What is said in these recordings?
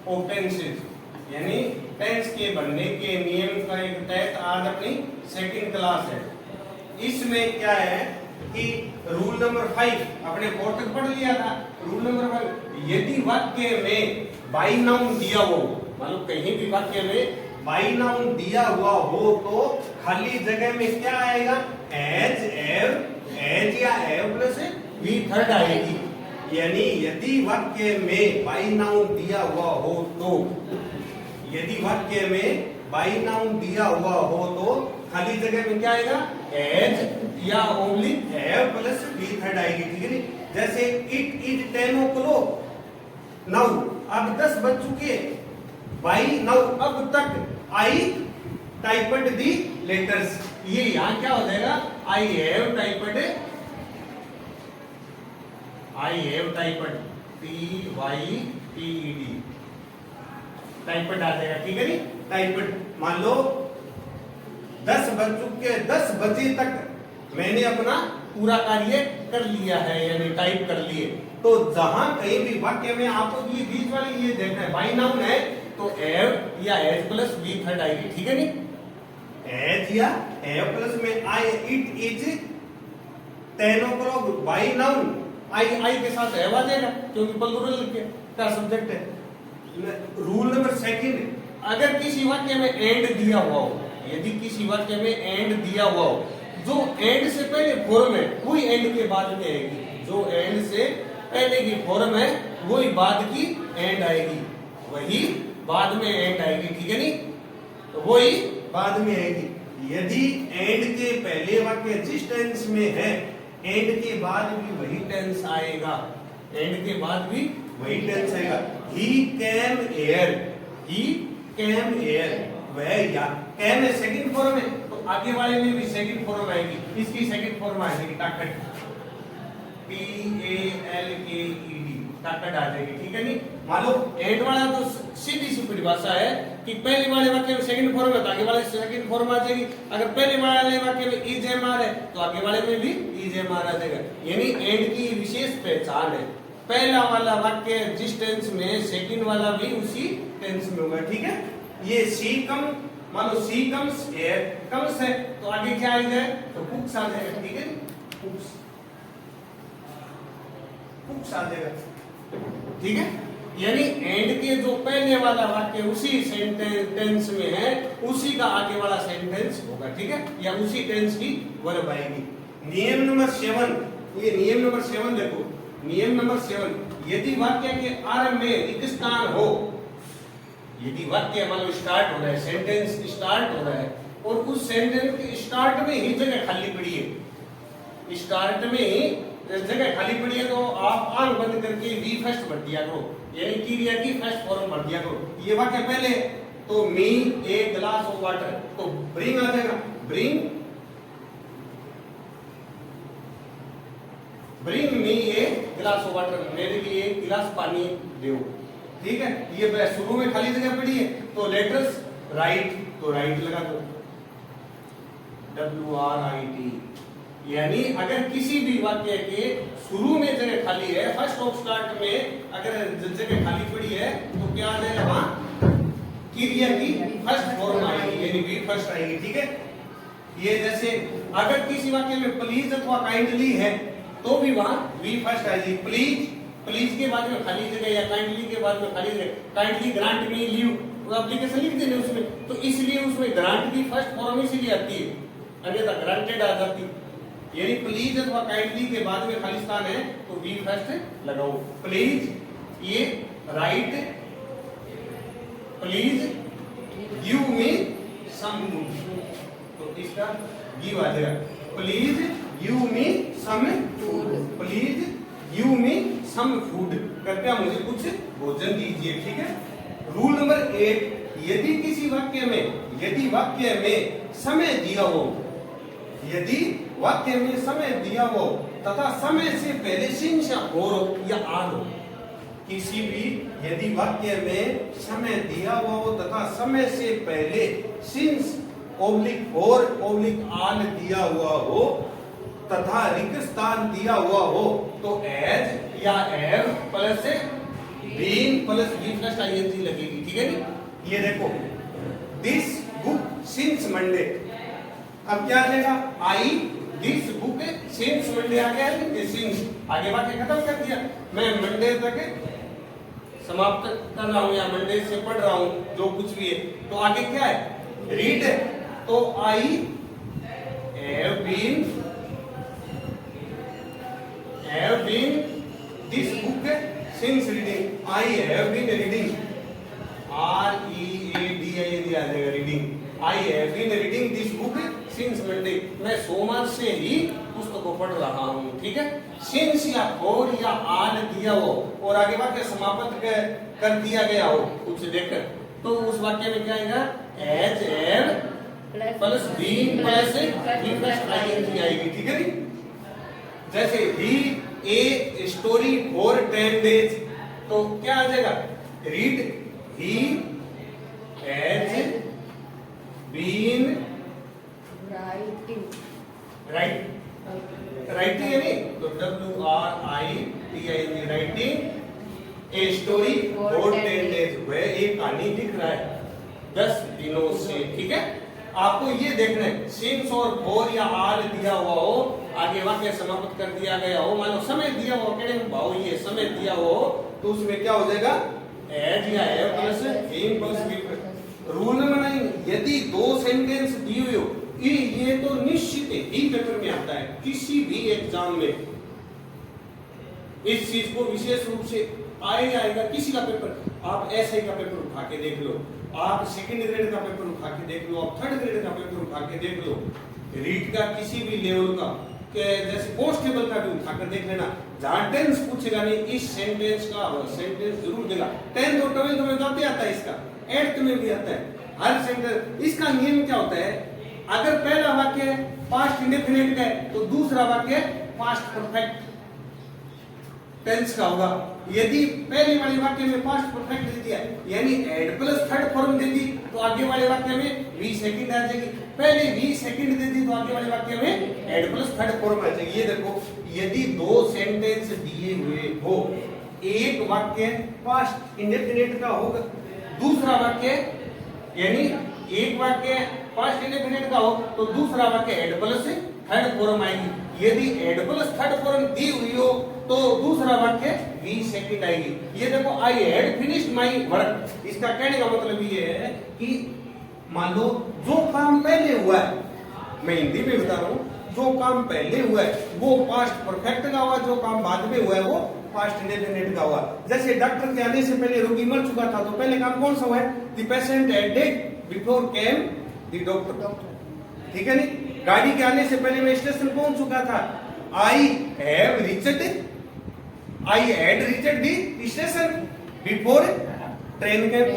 Of tenses, यानी tense के बनने के नियम का एक तहत आज अपनी सेकंड क्लास है। इसमें क्या है कि रूल नंबर 5 अपने 4 तक पढ़ लिया था। रूल नंबर 5, यदि वाक्य में बाई नाउन दिया हो, मतलब कहीं भी वाक्य में बाई नाउन दिया हुआ हो तो खाली जगह में क्या आएगा, एज, एव, एज या एव प्लस वी थर्ड आएगी। यानी यदि वाक्य में बाई नाउन दिया हुआ हो तो, यदि वाक्य में बाई नाउन दिया हुआ हो तो खाली जगह में क्या आएगा, एज या only have plus V third आएगी। ठीक है नी? जैसे इट इज 10 o'clock नाउ, अब 10 बज चुके, बाई नाउ अब तक आई टाइप्ड दी लेटर्स, ये यहां क्या हो जाएगा, I have typed, I have typed, PYPED typed आ जाएगा। ठीक है नी? टाइप्ड। मान लो 10 बज चुके, 10 बजे तक मैंने अपना पूरा कार्य कर लिया है, यानी टाइप कर लिए। तो जहां कहीं भी वाक्य में आपको ये बीच वाली ये देखना है, बाई नाउन है तो एव या एज प्लस वी थर्ड आएगी। ठीक है नी? एज या एव प्लस में I, it is 10 o'clock, by noun I के साथ एव आ जाएगा क्योंकि प्लूरल का सब्जेक्ट है। रूल नंबर 2, अगर किसी वाक्य में एंड दिया हुआ हो, यदि किसी वाक्य में एंड दिया हुआ हो, जो एंड से पहले फॉर्म है वही एंड के बाद में आएगी, जो एंड से पहले की फॉर्म है वही बाद की एंड आएगी, वही बाद में एंड आएगी। ठीक है नी? तो वही बाद में आएगी। यदि एंड के पहले वाक्य जिस टेंस में है, एंड के बाद भी वही टेंस आएगा, एंड के बाद भी वही टेंस आएगा। ही कैम एयर, ही कैम एयर, वह या कैम है सेकंड फॉर्म है तो आगे वाले में भी सेकंड फॉर्म आएगी, इसकी सेकंड फॉर्म आएगी टाकट, PALKED टाकट आ जाएगी। ठीक है नी? मान लो एंड वाला तो सीधी सी परिभाषा है कि पहले वाले वाक्य में सेकंड फॉर्म है तो आगे वाले सेकंड फॉर्म आ जाएगी। अगर पहले वाले वाक्य में इज एम आर है तो आगे वाले में भी इज एम आर आ जाएगा। यानी एंड की विशेष पहचान है, पहला वाला वाक्य जिस टेंस में, सेकंड वाला भी उसी टेंस में होगा। ठीक है? ये सी कम, मान लो सी कम्स एयर, कम्स है तो आगे क्या आ जाए, तो कुक्स आ जाएगा। ठीक है? कुक्स, कुक्स आ जाएगा। ठीक है? यानी एंड के जो पहले वाला वाक्य उसी सेंटेंस में है, उसी का आगे वाला सेंटेंस होगा। ठीक है? या उसी टेंस की वर्ब आएगी। नियम नंबर 7, ये नियम नंबर 7 देखो, नियम नंबर 7, यदि वाक्य के आरंभ में रिक्त स्थान हो, यदि वाक्य मान लो स्टार्ट हो रहा है, सेंटेंस स्टार्ट हो रहा है और उस सेंटेंस के स्टार्ट में ही जगह खाली पड़ी है, स्टार्ट में ही जगह खाली पड़ी है तो आप आंख बंद करके वी फर्स्ट भर दिया करो, यानी क्रिया की फर्स्ट फॉर्म भर दिया करो। ये वाक्य पहले तो मी ए ग्लास ऑफ वाटर, तो ब्रिंग आ जाएगा, bring, bring me a glass of water, मेरे लिए एक गिलास पानी दो। ठीक है? ये शुरू में खाली जगह पड़ी है तो लेटर्स राइट, तो राइट लगा दो, WRIT। यानी अगर किसी भी वाक्य के शुरू में जगह खाली है, फर्स्ट ऑफ स्टार्ट में अगर जगह खाली पड़ी है तो क्या आ जाएगा, वहां क्रिया की फर्स्ट फॉर्म आएगी, यानी वी फर्स्ट आएगी। ठीक है? ये जैसे अगर किसी वाक्य में प्लीज अथवा काइंडली है तो भी वहां वी फर्स्ट आएगी। प्लीज, प्लीज के बाद में खाली जगह या काइंडली के बाद में खाली जगह, काइंडली ग्रांट मी लीव, तो एप्लीकेशन लिख देने उसमें, तो इसलिए उसमें ग्रांट की फर्स्ट फॉर्म इसीलिए आती है, अन्यथा ग्रांटेड आ जाती। यानी प्लीज अथवा काइंडली के बाद में खाली स्थान है तो वी फर्स्ट लगाओ। प्लीज, ये right, please give me some, तो इसका गिव आ जाएगा, please give me some food, please give me some food, कृपया मुझे कुछ भोजन दीजिए। ठीक है? रूल नंबर 8, यदि किसी वाक्य में, यदि वाक्य में समय दिया हो, यदि वाक्य में समय दिया हो तथा समय से पहले सिंस या और या आन हो, किसी भी यदि वाक्य में समय दिया हुआ हो तथा समय से पहले सिंस ओब्लिक और ओब्लिक आन दिया हुआ हो तथा रिक्त स्थान दिया हुआ हो तो एज या एव plus been plus V plus ING लगेगी, ठीक है नी। ये देखो दिस बुक सिंस मंडे, अब क्या आ जाएगा, आई दिस बुक सिंस मंडे आ गया है, सिंस आगे बात खत्म कर दिया। मैं मंडे तक समाप्त कर रहा हूं या मंडे से पढ़ रहा हूं, जो कुछ भी है, तो आगे क्या है, रीड है, तो I have been this book since reading, I have been reading, READING आ जाएगा, reading, I have been reading this book since Monday, मैं सोमवार से ही पुस्तक को पढ़ रहा हूं, ठीक है। सिंस या फॉर या आल दिया हो और आगे वाक्य समाप्त कर दिया गया हो कुछ देखकर, तो उस वाक्य में क्या आएगा, has have plus been plus V plus ING आएगी, ठीक है नी। जैसे read a story for 10 days, तो क्या आ जाएगा, read he has been writing है नहीं, तो WRITING writing a story for 10 days, वह एक कहानी लिख रहा है 10 दिनों से, ठीक है। आपको ये देखना है, सिंस और फॉर या आल दिया हुआ हो, आगे वाक्य समाप्त कर दिया गया हो, मान लो समय दिया हो, कहने भाव ये समय दिया हो, तो उसमें क्या हो जाएगा, एज या have plus been plus V. Rule में बनाएंगे, यदि दो सेंटेंस दिए हुए हो, ये तो निश्चित है ही पेपर में आता है, किसी भी एग्जाम में इस चीज को विशेष रूप से आएगा किसी का पेपर, आप एसआई का पेपर उठा के देख लो, आप सेकंड ग्रेड का पेपर उठा के देख लो, आप थर्ड ग्रेड का पेपर उठा के देख लो, रीड का किसी भी लेवल का, जैसे कॉन्स्टेबल का भी उठा कर देख लेना, जहां टेंस पूछेगा नहीं, इस सेंटेंस का सेंटेंस जरूर देगा। 10th और 12th में तो आता है इसका, 8th में भी आता है, हर सेंटेंस। इसका नियम क्या होता है, अगर पहला वाक्य पास्ट इंडेफिनिट का है तो दूसरा वाक्य पास्ट परफेक्ट टेंस का होगा। यदि पहले वाले वाक्य में पास्ट परफेक्ट दे दिया, यानी एड प्लस थर्ड फॉर्म दे दी, तो आगे वाले वाक्य में वी सेकंड आ जाएगी, पहले वी सेकंड दे दी तो आगे वाले वाक्य में एड प्लस थर्ड फॉर्म आ जाएगी। ये देखो, यदि दो सेंटेंस दिए हुए हो, एक वाक्य पास्ट इंडेफिनिट का होगा, दूसरा वाक्य यानी एक वाक्य पास्ट इंडेफिनिट का हो तो दूसरा वाक्य एड प्लस थर्ड फॉर्म आएगी। यदि एड प्लस थर्ड फॉर्म दी हुई हो तो दूसरा वाक्य वी सेकंड आएगी। ये देखो, I had finished my work, इसका कहने का मतलब ये है कि मान लो जो काम पहले हुआ है, मैं हिंदी में बता रहा हूँ, जो काम पहले हुआ है वो पास्ट परफेक्ट का हुआ, जो काम बाद में हुआ है वो पास्ट इंडेफिनिट का हुआ। जैसे डॉक्टर के आने से पहले रोगी मर चुका था, तो पहले काम कौन सा हुआ है, the patient had dead before came the doctor, ठीक है नहीं। गाड़ी के आने से पहले मैं स्टेशन पहुंच चुका था, I have reached, I had reached the station before train came.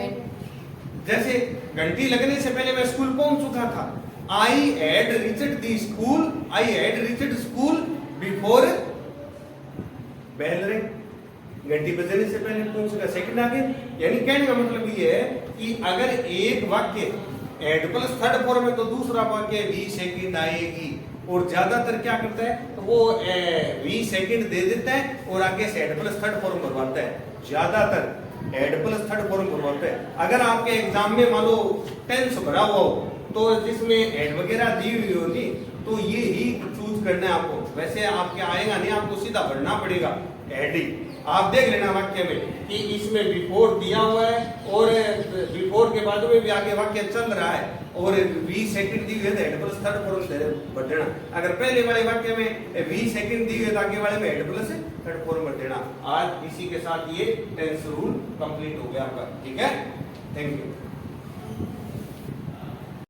जैसे घंटी लगने से पहले मैं स्कूल पहुंच चुका था, I had reached the school, I had reached school before bell ring. घंटी बजने से पहले पहुंच चुका, सेकंड आ गया। यानी कहने का मतलब ये है कि अगर एक वाक्य एड प्लस थर्ड फॉर्म में तो दूसरा वाक्य वी सेकंड आएगी, और ज्यादातर क्या करता है तो वो वी सेकंड दे देता है और आगे से एड प्लस थर्ड फॉर्म भरवाता है, ज्यादातर एड प्लस थर्ड फॉर्म भरवाता है। अगर आपके एग्जाम में मान लो टेंस भरा हुआ हो तो जिसमें एड वगैरह दी हुई होगी तो ये ही चूज करना है आपको, वैसे आपके आएगा नहीं, आपको सीधा भरना पड़ेगा एड ही। आप देख लेना वाक्य में कि इसमें बिफोर दिया हुआ है और बिफोर के बाद में भी आगे वाक्य चल रहा है और वी सेकंड दी हुई है तो एड प्लस थर्ड फॉर्म भर देना। अगर पहले वाले वाक्य में वी सेकंड दी हुई है तो आगे वाले में एड प्लस थर्ड फॉर्म भर देना। आज इसी के साथ ये टेंस रूल कंप्लीट हो गया आपका, ठीक है। Thank you.